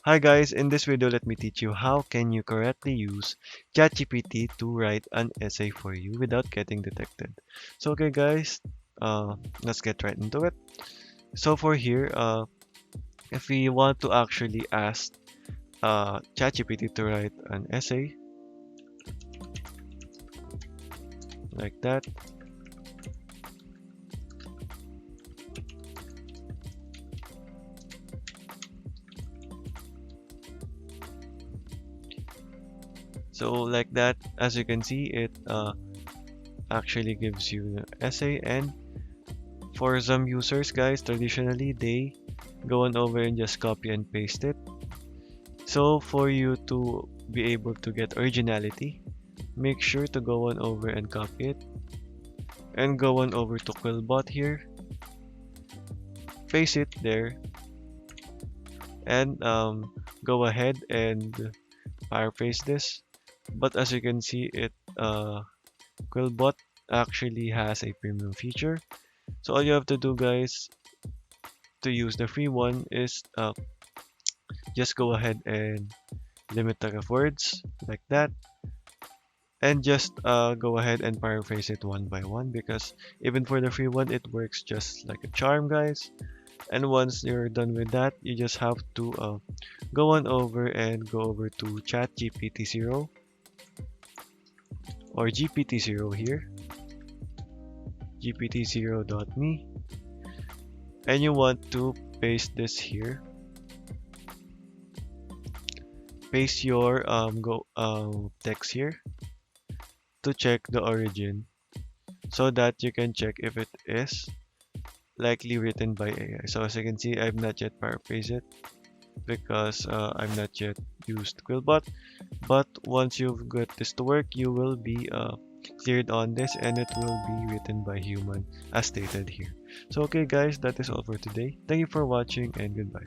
Hi guys, in this video let me teach you how can you correctly use ChatGPT to write an essay for you without getting detected. So okay guys, let's get right into it. So for here, if we want to actually ask ChatGPT to write an essay like that, so like that, as you can see, it actually gives you the essay. And for some users guys, traditionally they go on over and just copy and paste it. So for you to be able to get originality, make sure to go on over and copy it and go on over to Quillbot here, paste it there, and go ahead and paraphrase this. But as you can see, Quillbot actually has a premium feature. So all you have to do, guys, to use the free one is just go ahead and limit the words like that, and just go ahead and paraphrase it one by one, because even for the free one it works just like a charm guys. And once you're done with that, you just have to go on over and go over to ChatGPT 0 or GPT 0 here, gpt0.me, and you want to paste this here. Paste your go text here to check the origin, so that you can check if it is likely written by AI. So as you can see, I've not yet paraphrased it because I've not yet used Quillbot. But once you've got this to work, you will be cleared on this, and it will be written by human as stated here. So okay guys, that is all for today. Thank you for watching and goodbye.